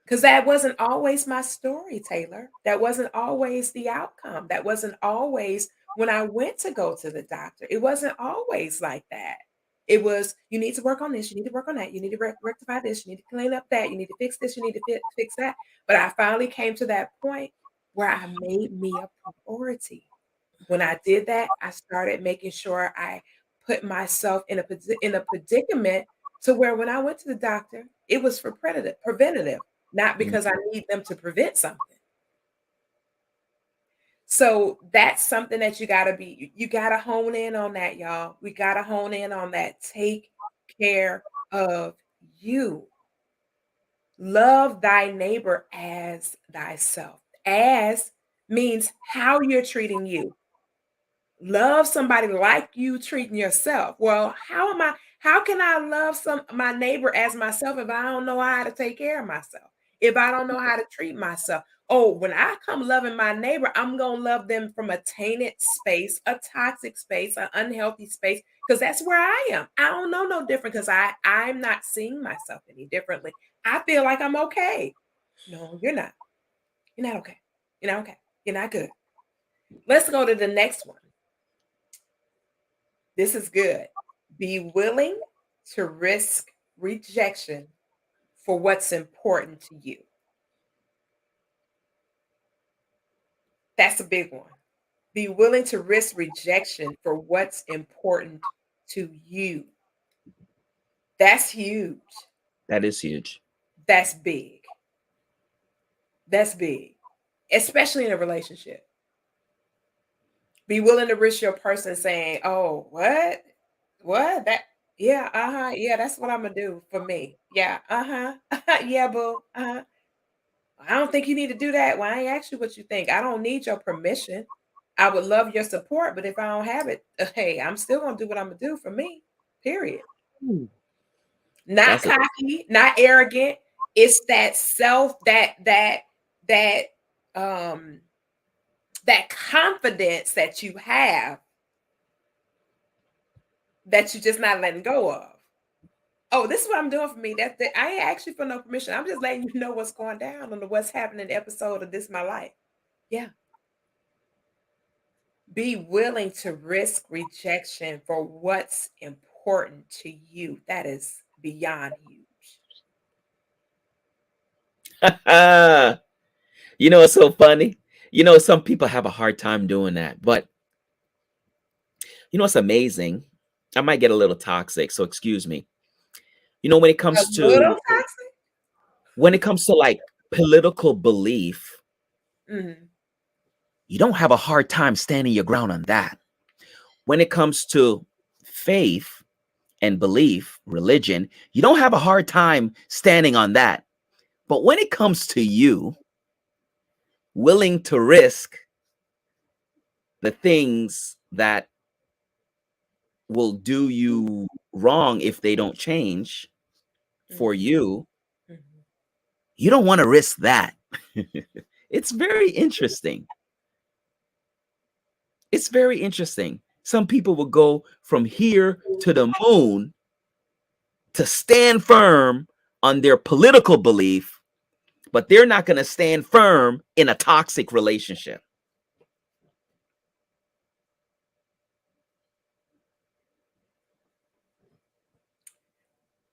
Because that wasn't always my story, Taylor. That wasn't always the outcome. That wasn't always when I went to go to the doctor. It wasn't always like that. It was, you need to work on this, you need to work on that, you need to rectify this, you need to clean up that, you need to fix this, you need to fix that. But I finally came to that point where I made me a priority. When I did that, I started making sure I put myself in a predicament to where when I went to the doctor, it was for preventative, not Mm. because I need them to prevent something. So that's something that you gotta hone in on that, y'all. We gotta hone in on that. Take care of you. Love thy neighbor as thyself. As means how you're treating you. Love somebody like you treating yourself. Well, how can I love my neighbor as myself if I don't know how to take care of myself? If I don't know how to treat myself? Oh, when I come loving my neighbor, I'm going to love them from a tainted space, a toxic space, an unhealthy space, because that's where I am. I don't know no different because I'm not seeing myself any differently. I feel like I'm okay. No, you're not. You're not okay. You're not okay. You're not good. Let's go to the next one. This is good. Be willing to risk rejection for what's important to you. That's a big one. Be willing to risk rejection for what's important to you. That's huge. That is huge. That's big. That's big, especially in a relationship. Be willing to risk your person saying, "Oh, what? What? That? Yeah, uh-huh. Yeah, that's what I'm gonna do for me. Yeah, uh-huh. Yeah, boo. Uh-huh. I don't think you need to do that. Well, I ain't asked you what you think. I don't need your permission. I would love your support, but if I don't have it, hey, I'm still gonna do what I'm gonna do for me. Period. Ooh. Not That's a cocky, not arrogant. It's that that um that confidence that you have that you're just not letting go of. Oh, this is what I'm doing for me. That I ain't asked you for no permission. I'm just letting you know what's going down and what's happening episode of This My Life. Yeah. Be willing to risk rejection for what's important to you. That is beyond huge. it's so funny. Some people have a hard time doing that, but it's amazing. I might get a little toxic, so excuse me. When it A comes little to toxic? like political belief, Mhm, you don't have a hard time standing your ground on that. When it comes to faith and belief, religion, you don't have a hard time standing on that. But when it comes to you willing to risk the things that will do you wrong if they don't change for mhm, you, mhm. you don't want to risk that. It's very interesting. It's very interesting. Some people will go from here to the moon to stand firm on their political belief, but they're not going to stand firm in a toxic relationship.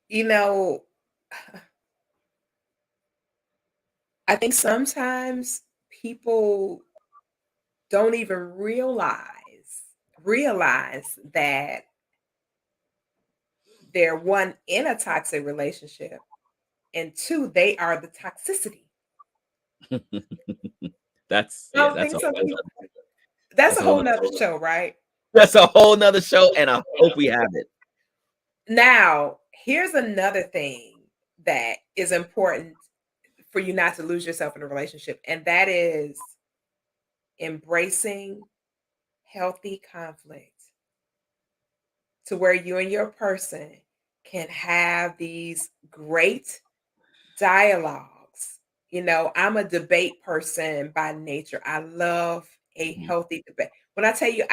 You know, I think sometimes people don't even realize that they're one in a toxic relationship, and two, they are the toxicity. That's I yeah, don't think some people. That's that's a a whole whole nother, nother show, right? that's a whole nother show, and I hope we have it. Now, here's another thing that is important for you not to lose yourself in a relationship, and that is embracing healthy conflict to where you and your person can have these great dialogues. I'm a debate person by nature. I love a Mhm. healthy debate. When I tell you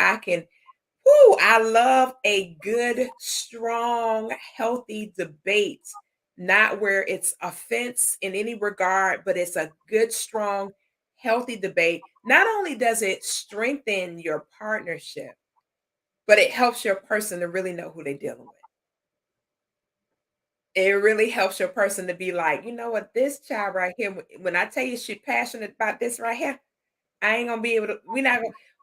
I love a good, strong, healthy debate, not where it's offense in any regard, but it's a good, strong, healthy debate. Not only does it strengthen your partnership, but it helps your person to really know who they're dealing with. It really helps your person to be like, you know what, this child right here, when I tell you she's passionate about this right here, I ain't gonna be able to.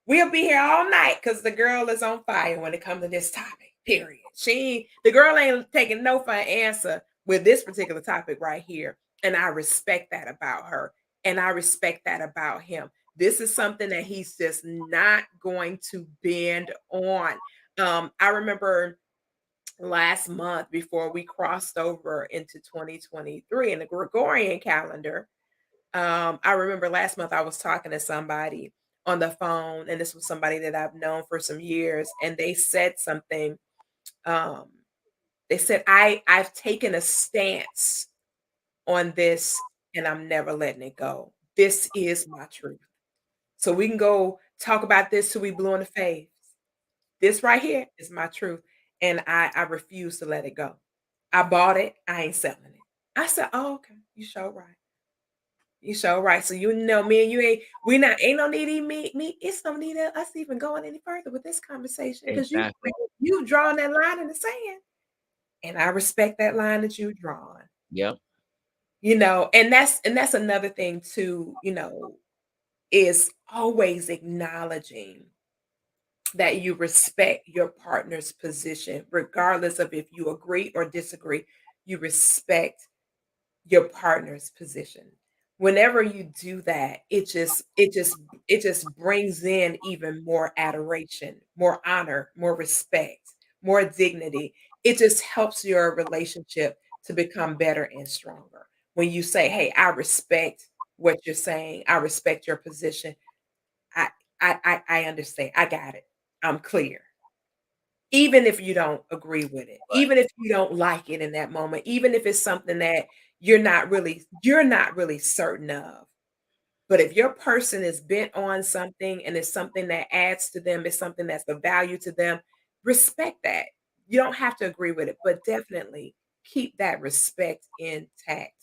We'll be here all night because the girl is on fire when it comes to this topic. Period. The girl ain't taking no for an answer with this particular topic right here. And I respect that about her. And I respect that about him. This is something that he's just not going to bend on. I remember last month before we crossed over into 2023 in the Gregorian calendar. I remember last month I was talking to somebody on the phone, and this was somebody that I've known for some years, and they said something. Um, they said, I've taken a stance on this and I'm never letting it go. This is my truth. So we can go talk about this till we blue in the face. This right here is my truth. And I refuse to let it go. I bought it, I ain't selling it. I said, oh, okay, you sure right. You sure right. So you know me and you ain't no need me. It's no need of us even going any further with this conversation because Exactly. you drawing that line in the sand. And I respect that line that you drawn. Yep. And that's another thing too, is always acknowledging that you respect your partner's position, regardless of if you agree or disagree. You respect your partner's position. Whenever you do that, it just brings in even more adoration, more honor, more respect, more dignity. It just helps your relationship to become better and stronger. When you say, "Hey, I respect what you're saying. I respect your position. I I understand. I got it. I'm clear." Even if you don't agree with it, Right. even if you don't like it in that moment, even if it's something that you're not really certain of. But if your person is bent on something and it's something that adds to them, it's something that's of value to them, respect that. You don't have to agree with it, but definitely keep that respect intact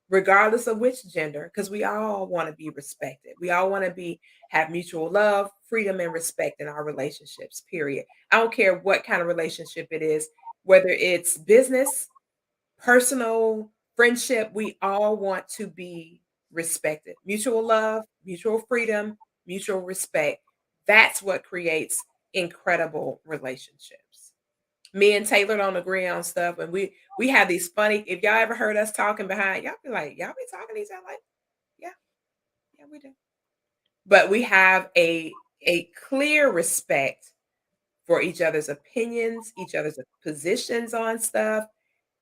regardless of which gender, because we all want to be respected. We all want to have mutual love, freedom, and respect in our relationships, period. I don't care what kind of relationship it is, whether it's business, personal, friendship, we all want to be respected. Mutual love, mutual freedom, mutual respect. That's what creates incredible relationships. Me and Taylor don't agree on stuff, and we have these funny. If y'all ever heard us talking behind, y'all be like, y'all be talking to each other like, yeah, yeah, we do. But we have a clear respect for each other's opinions, each other's positions on stuff,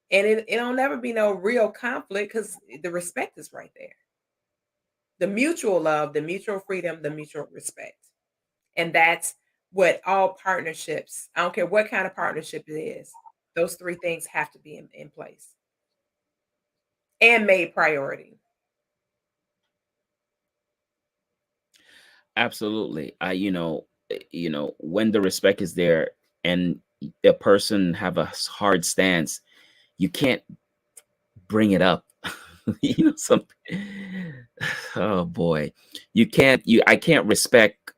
and it'll never be no real conflict because the respect is right there. The mutual love, the mutual freedom, the mutual respect. And that's what all partnerships, I don't care what kind of partnership it is, those three things have to be in place and made priority. Absolutely. When the respect is there and a person have a hard stance, you can't bring it up. Something. Oh boy, you can't. I can't respect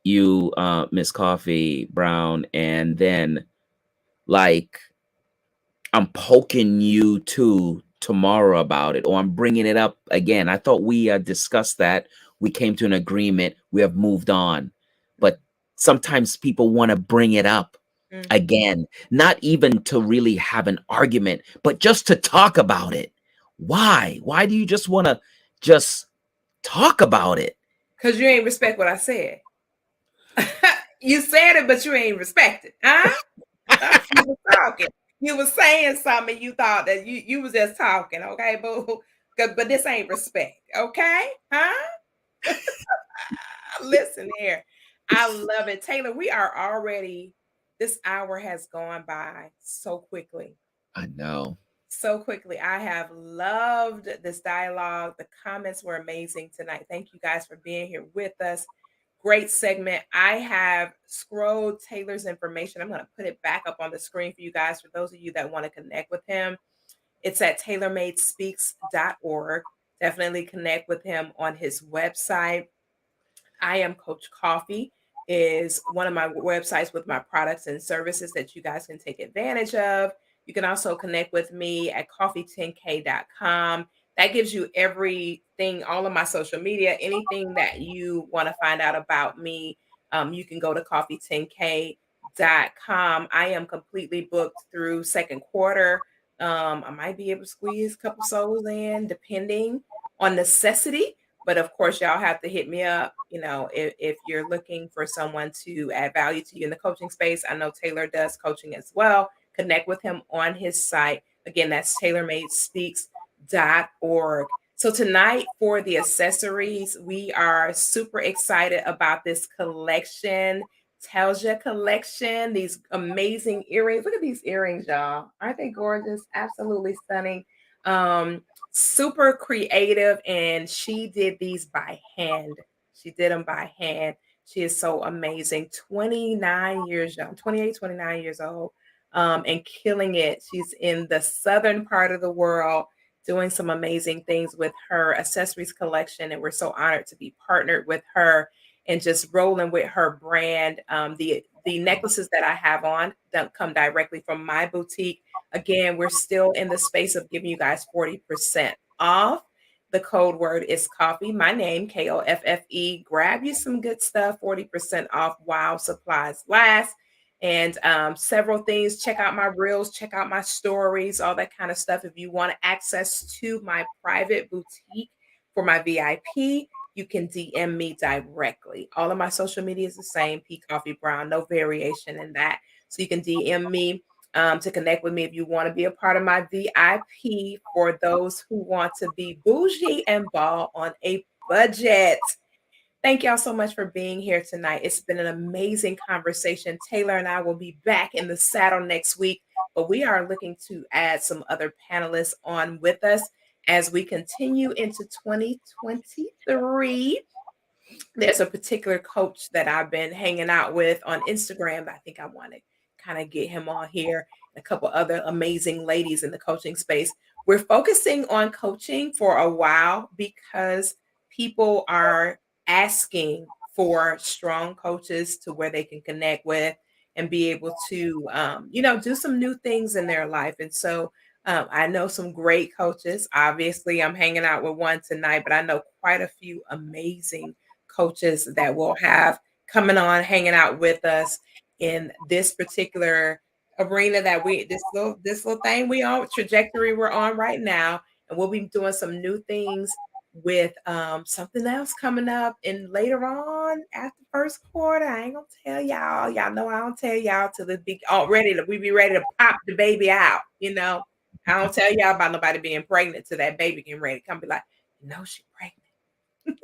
you, Miss Coffee Brown, and then like I'm poking you too tomorrow about it, or I'm bringing it up again. I thought we discussed that. We came to an agreement. We have moved on. But sometimes people want to bring it up Mhm. again, not even to really have an argument, but just to talk about it. Why? Why do you just want to just talk about it? Cause you ain't respect what I said. You said it, but you ain't respect it, huh? You was talking. You was saying something. You thought that you was just talking, okay, boo. But this ain't respect, okay, huh? Listen here, I love it, Taylor. We are already. This hour has gone by so quickly. I know. So quickly. I have loved this dialogue. The comments were amazing tonight. Thank you guys for being here with us. Great segment. I have scrolled Taylor's information. I'm going to put it back up on the screen for you guys, for those of you that want to connect with him. It's at tailormadespeaks.org. Definitely connect with him on his website. I am Coach Koffe is one of my websites with my products and services that you guys can take advantage of. You can also connect with me at coffee10k.com. That gives you everything, all of my social media, anything that you want to find out about me. You can go to coffee10k.com. I am completely booked through second quarter. I might be able to squeeze a couple souls in, depending on necessity. But of course, y'all have to hit me up, if you're looking for someone to add value to you in the coaching space. I know Taylor does coaching as well. Connect with him on his site. Again, that's tailormadespeaks.org. So tonight for the accessories, we are super excited about this collection. Telja collection, these amazing earrings. Look at these earrings, y'all. Aren't they gorgeous? Absolutely stunning. Super creative, and she did these by hand. She did them by hand. She is so amazing. 29 years young, 28, 29 years old, and killing it. She's in the southern part of the world doing some amazing things with her accessories collection, and we're so honored to be partnered with her and just rolling with her brand. The necklaces that I have on don't come directly from my boutique. Again, we're still in the space of giving you guys 40% off. The code word is coffee. My name, Koffe. Grab you some good stuff, 40% off while supplies last. And several things. Check out my reels, check out my stories, all that kind of stuff. If you want access to my private boutique for my VIP, you can DM me directly. All of my social media is the same, P Coffee Brown, no variation in that. So you can DM me to connect with me if you want to be a part of my VIP for those who want to be bougie and ball on a budget. Thank y'all so much for being here tonight. It's been an amazing conversation. Taylor and I will be back in the saddle next week, but we are looking to add some other panelists on with us as we continue into 2023. There's a particular coach that I've been hanging out with on Instagram that I think I want to kind of get him on here, and a couple other amazing ladies in the coaching space. We're focusing on coaching for a while because people are asking for strong coaches to where they can connect with and be able to, do some new things in their life. And so I know some great coaches. Obviously, I'm hanging out with one tonight, but I know quite a few amazing coaches that we'll have coming on, hanging out with us in this particular arena that this little thing we on trajectory we're on right now. And we'll be doing some new things with something else coming up and later on after first quarter. I ain't gonna tell y'all. Y'all know I don't tell y'all till it be all ready to we be ready to pop the baby out. I don't tell y'all about nobody being pregnant till that baby getting ready to come be like, she pregnant.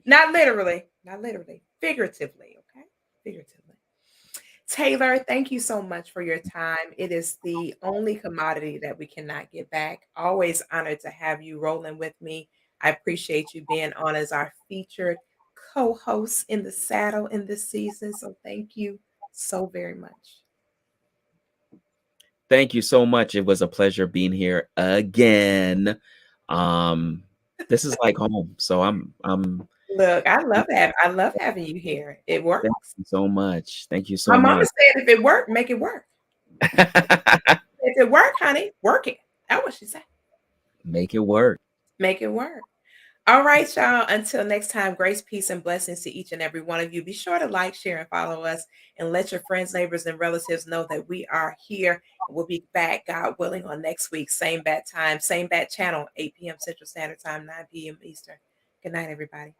Not literally, figuratively, okay? Figuratively. Taylor, thank you so much for your time. It is the only commodity that we cannot get back. Always honored to have you rolling with me. I appreciate you being on as our featured co-host in the saddle in this season. So thank you so very much. Thank you so much. It was a pleasure being here again. Um, this is like home. So I'm Look, I love having you here. It thank works. you so much. Thank you My so mama much. said if it worked, make it work. if it work, honey, work it. That's what she said. Make it work. Make it work. All right, y'all. Until next time, grace, peace, and blessings to each and every one of you. Be sure to like, share, and follow us, and let your friends, neighbors, and relatives know that we are here. We'll be back, God willing, on next week. Same bat time, same bat channel, 8 p.m. Central Standard Time, 9 p.m. Eastern. Good night, everybody.